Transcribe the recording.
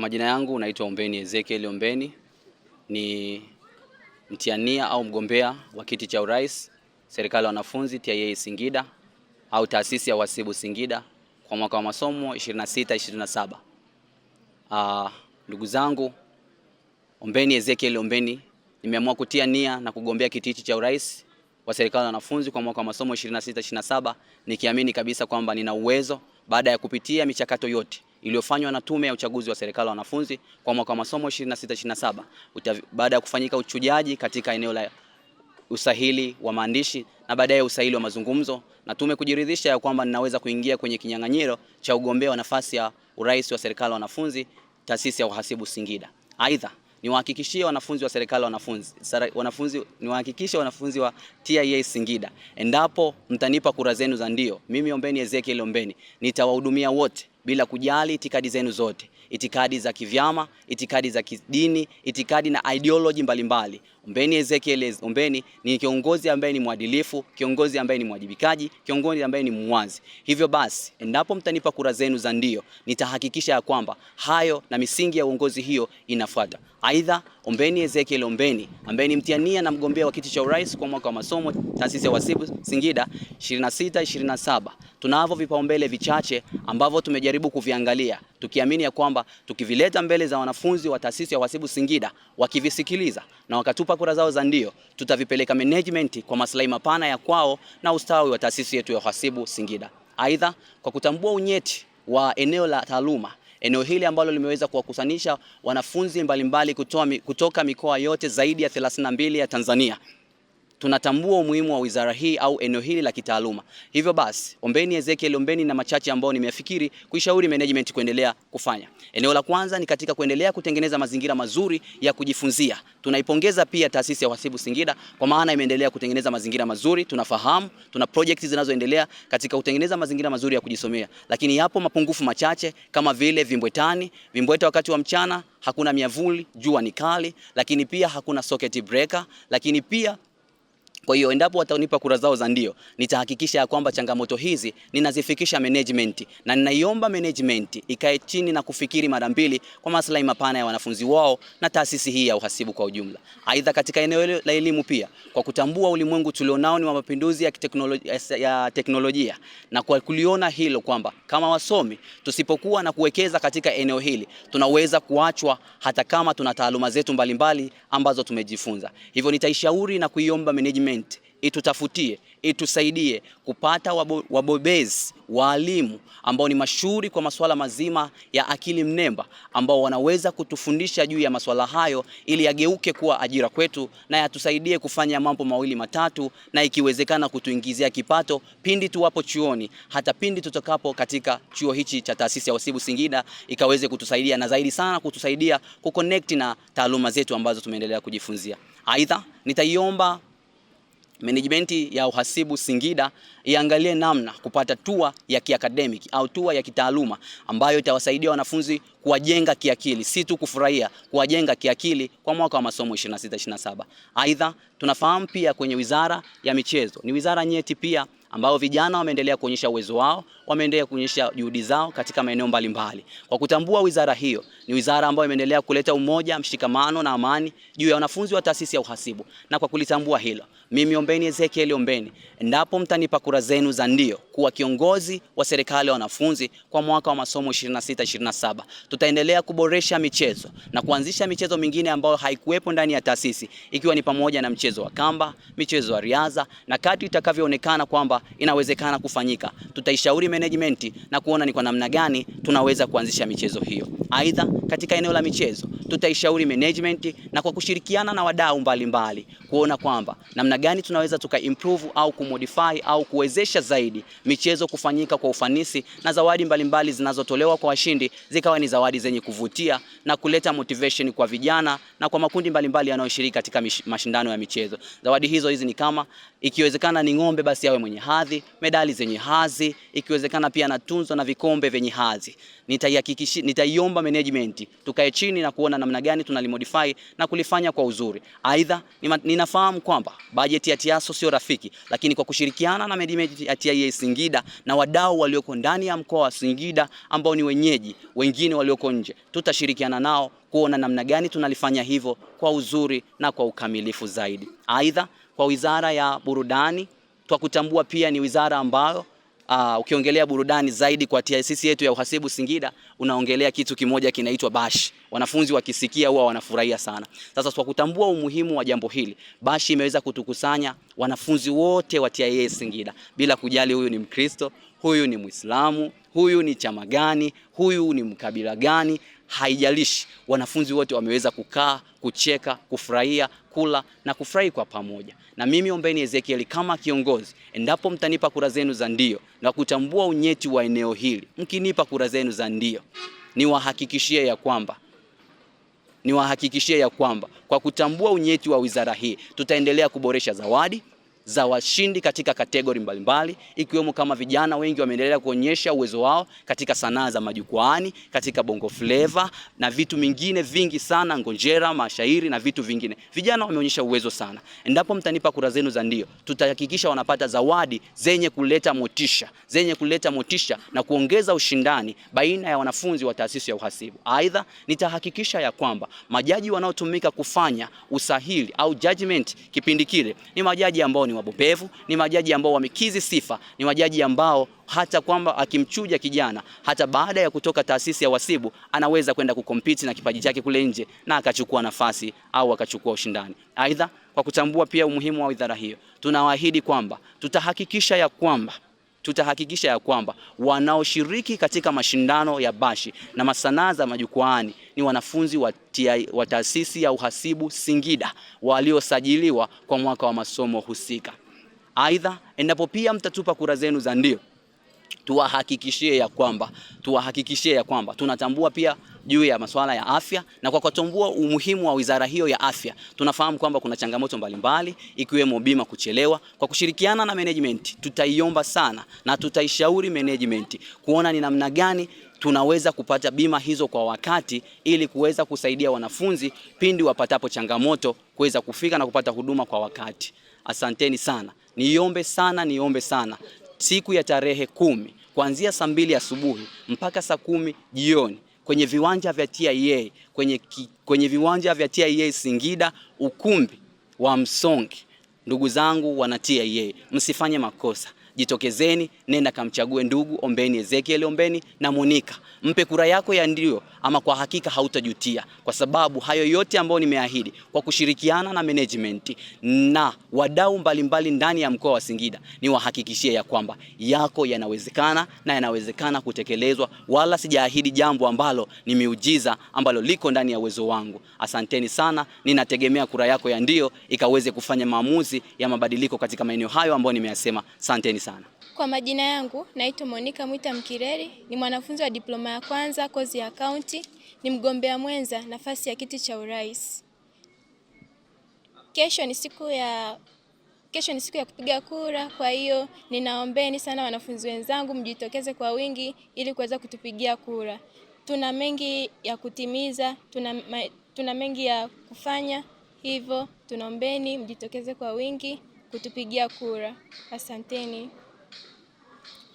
Majina yangu naitwa Ombeni Ezekiel Ombeni, ni mtiania au mgombea wa kiti cha urais serikali ya wanafunzi TIA Singida au taasisi ya uhasibu Singida kwa mwaka wa masomo 26-27. Ndugu zangu, Ombeni Ezekiel Ombeni, nimeamua kutia nia na kugombea kiti cha urais wa serikali ya wanafunzi kwa mwaka wa masomo 26-27, nikiamini kabisa kwamba nina uwezo baada ya kupitia michakato yote iliyofanywa na tume ya uchaguzi wa serikali ya wanafunzi kwa mwaka wa masomo 26-27, baada ya kufanyika uchujaji katika eneo la usahili wa maandishi na baadaye usahili wa mazungumzo, na tume kujiridhisha ya kwamba ninaweza kuingia kwenye kinyang'anyiro cha ugombea wa nafasi ya urais wa serikali ya wanafunzi taasisi ya uhasibu Singida. Aidha, niwahakikishie wanafunzi wa serikali wanafunzi wa TIA Singida, endapo mtanipa kura zenu za ndio, mimi Ombeni Ezekiel Ombeni nitawahudumia wote bila kujali itikadi zenu zote, itikadi za kivyama, itikadi za kidini, itikadi na ideology mbalimbali. Ombeni Ezekiel Ombeni ni kiongozi ambaye ni mwadilifu, kiongozi ambaye ni mwajibikaji, kiongozi ambaye ni muwazi. Hivyo basi, endapo mtanipa kura zenu za ndio, nitahakikisha ya kwamba hayo na misingi ya uongozi hiyo inafuata. Aidha, Ombeni Ezekiel Ombeni ambaye ni mtiania na mgombea wa kiti cha urais kwa mwaka wa masomo taasisi ya uhasibu Singida 26-27, tunavyo vipaumbele vichache ambavyo tumejaribu kuviangalia, tukiamini ya kwamba tukivileta mbele za wanafunzi wa taasisi ya uhasibu Singida, wakivisikiliza na wakatupa kura zao za ndio, tutavipeleka management kwa maslahi mapana ya kwao na ustawi wa taasisi yetu ya uhasibu Singida. Aidha, kwa kutambua unyeti wa eneo la taaluma, eneo hili ambalo limeweza kuwakusanisha wanafunzi mbalimbali kutoka mikoa yote zaidi ya 32 ya Tanzania, tunatambua umuhimu wa wizara hii au eneo hili la kitaaluma. Hivyo basi, Ombeni Ezekiel Ombeni na machache ambao nimefikiri kuishauri management kuendelea kufanya. Eneo la kwanza ni katika kuendelea kutengeneza mazingira mazuri ya kujifunzia. Tunaipongeza pia taasisi ya uhasibu Singida kwa maana imeendelea kutengeneza mazingira mazuri. Tunafahamu tuna projects zinazoendelea katika kutengeneza mazingira mazuri ya kujisomea, lakini yapo mapungufu machache kama vile vimbweta wakati wa mchana, hakuna miavuli, jua ni kali, lakini pia hakuna socket breaker, lakini pia kwa hiyo endapo watanipa kura zao za ndio, nitahakikisha ya kwamba changamoto hizi ninazifikisha management, na ninaiomba management ikae chini na kufikiri mara mbili kwa maslahi mapana ya wanafunzi wao na taasisi hii ya uhasibu kwa ujumla. Aidha, katika eneo la elimu pia, kwa kutambua ulimwengu tulionao ni wa mapinduzi ya teknolojia, na kwa kuliona hilo kwamba kama wasomi tusipokuwa na kuwekeza katika eneo hili, tunaweza kuachwa hata kama tuna taaluma zetu mbalimbali ambazo tumejifunza. Hivyo nitaishauri na kuiomba management itutafutie, itusaidie kupata wabobezi, walimu ambao ni mashuhuri kwa masuala mazima ya akili mnemba, ambao wanaweza kutufundisha juu ya masuala hayo ili yageuke kuwa ajira kwetu na yatusaidie kufanya mambo mawili matatu, na ikiwezekana kutuingizia kipato pindi tuwapo chuoni, hata pindi tutakapo katika chuo hichi cha taasisi ya uhasibu Singida, ikaweze kutusaidia na zaidi sana kutusaidia kuconnect na taaluma zetu ambazo tumeendelea kujifunzia. Aidha, nitaiomba management ya uhasibu Singida iangalie namna kupata tour ya kiacademic au tour ya kitaaluma ambayo itawasaidia wanafunzi kuwajenga kiakili, si tu kufurahia, kuwajenga kiakili kwa mwaka wa masomo 26-27. Aidha, tunafahamu pia kwenye wizara ya michezo, ni wizara nyeti pia ambao vijana wameendelea kuonyesha uwezo wao, wameendelea kuonyesha juhudi zao katika maeneo mbalimbali. Kwa kutambua wizara hiyo, ni wizara ambayo imeendelea kuleta umoja, mshikamano na amani juu ya wanafunzi wa taasisi ya uhasibu. Na kwa kulitambua hilo, mimi Ombeni Ezekiel Ombeni, endapo mtanipa kura zenu za ndio kuwa kiongozi wa serikali ya wanafunzi kwa mwaka wa masomo 26-27, tutaendelea kuboresha michezo na kuanzisha michezo mingine ambayo haikuwepo ndani ya taasisi, ikiwa ni pamoja na mchezo wa kamba, michezo wa riadha, na kadri itakavyoonekana kwamba inawezekana kufanyika, tutaishauri management na kuona ni kwa namna gani tunaweza kuanzisha michezo hiyo. Aidha, katika eneo la michezo tutaishauri management na kwa kushirikiana na wadau mbalimbali kuona kwamba namna gani tunaweza tukaimprove au kumodify au kuwezesha zaidi michezo kufanyika kwa ufanisi, na zawadi mbalimbali zinazotolewa kwa washindi zikawa ni zawadi zenye kuvutia na kuleta motivation kwa vijana na kwa makundi mbalimbali yanayoshiriki katika mashindano ya michezo. Zawadi hizi ni kama, ikiwezekana ni ng'ombe basi yawe mwenye hadhi, medali zenye hadhi, ikiwezekana pia na tunzo na vikombe vyenye hadhi. Nitaiomba management tukae chini na kuona namna gani tunalimodify na kulifanya kwa uzuri. Aidha, ninafahamu kwamba bajeti ya TIASO sio rafiki, lakini kwa kushirikiana na management ya TIA Singida na wadau walioko ndani ya mkoa wa Singida ambao ni wenyeji, wengine walioko nje, tutashirikiana nao kuona namna gani tunalifanya hivyo kwa uzuri na kwa ukamilifu zaidi. Aidha, kwa Wizara ya Burudani, kwa kutambua pia ni wizara ambayo ukiongelea burudani zaidi kwa taasisi yetu ya uhasibu Singida, unaongelea kitu kimoja kinaitwa bashi. Wanafunzi wakisikia huwa wanafurahia sana. Sasa kwa kutambua umuhimu wa jambo hili, bashi imeweza kutukusanya wanafunzi wote wa TIA Singida bila kujali huyu ni Mkristo, huyu ni Muislamu, huyu ni chama gani, huyu ni mkabila gani, haijalishi. Wanafunzi wote wameweza kukaa, kucheka, kufurahia, kula na kufurahi kwa pamoja. Na mimi Ombeni Ezekiel kama kiongozi, endapo mtanipa kura zenu za ndio na kutambua unyeti wa eneo hili, mkinipa kura zenu za ndio, niwahakikishie ya kwamba kwa kutambua unyeti wa wizara hii, tutaendelea kuboresha zawadi za washindi katika kategori mbalimbali, ikiwemo kama vijana wengi wameendelea kuonyesha uwezo wao katika sanaa za majukwaani, katika bongo flavor na vitu mingine vingi sana, ngonjera, mashairi na vitu vingine. Vijana wameonyesha uwezo sana. Endapo mtanipa kura zenu za ndio, tutahakikisha wanapata zawadi zenye kuleta motisha na kuongeza ushindani baina ya wanafunzi wa taasisi ya uhasibu. Aidha, nitahakikisha ya kwamba majaji wanaotumika kufanya usahili au judgment kipindi kile ni majaji ambao ni wabobevu, ni majaji ambao wamekizi sifa, ni majaji ambao hata kwamba akimchuja kijana hata baada ya kutoka taasisi ya uhasibu anaweza kwenda kukompiti na kipaji chake kule nje na akachukua nafasi au akachukua ushindani. Aidha, kwa kutambua pia umuhimu wa wizara hiyo, tunawaahidi kwamba tutahakikisha ya kwamba wanaoshiriki katika mashindano ya bashi na masanaa za majukwaani ni wanafunzi wa taasisi ya uhasibu Singida waliosajiliwa kwa mwaka wa masomo husika. Aidha, endapo pia mtatupa kura zenu za ndio, tuwahakikishie ya kwamba tunatambua pia juu ya masuala ya afya, na kwa kutambua umuhimu wa wizara hiyo ya afya, tunafahamu kwamba kuna changamoto mbalimbali ikiwemo bima kuchelewa. Kwa kushirikiana na management, tutaiomba sana na tutaishauri management kuona ni namna gani tunaweza kupata bima hizo kwa wakati ili kuweza kusaidia wanafunzi pindi wapatapo changamoto kuweza kufika na kupata huduma kwa wakati. Asanteni sana. Niombe sana siku ya tarehe 10 kuanzia saa 2 asubuhi mpaka saa 10 jioni kwenye viwanja vya TIA, kwenye viwanja vya TIA Singida, ukumbi wa Msongi. Ndugu zangu wana TIA, msifanye makosa. Jitokezeni, nenda kamchague ndugu Ombeni Ezekiel Ombeni na Monica. Mpe kura yako ya ndio, ama kwa hakika hautajutia, kwa sababu hayo yote ambayo nimeahidi kwa kushirikiana na management na wadau mbalimbali ndani ya mkoa wa Singida, ni wahakikishie ya kwamba yako yanawezekana na yanawezekana kutekelezwa, wala sijaahidi jambo ambalo ni miujiza ambalo liko ndani ya uwezo wangu. Asanteni sana, ninategemea kura yako ya ndio ikaweze kufanya maamuzi ya mabadiliko katika maeneo hayo ambayo nimeyasema. Asanteni sana. Kwa majina yangu naitwa Monica Mwita Mkireri, ni mwanafunzi wa diploma ya kwanza kozi ya accounting, ni mgombea mwenza nafasi ya kiti cha urais. Kesho ni siku ya kupiga kura, kwa hiyo ninaombeni sana wanafunzi wenzangu mjitokeze kwa wingi ili kuweza kutupigia kura. Tuna mengi ya kutimiza, tuna mengi ya kufanya, hivyo tunaombeni mjitokeze kwa wingi kutupigia kura. Asanteni.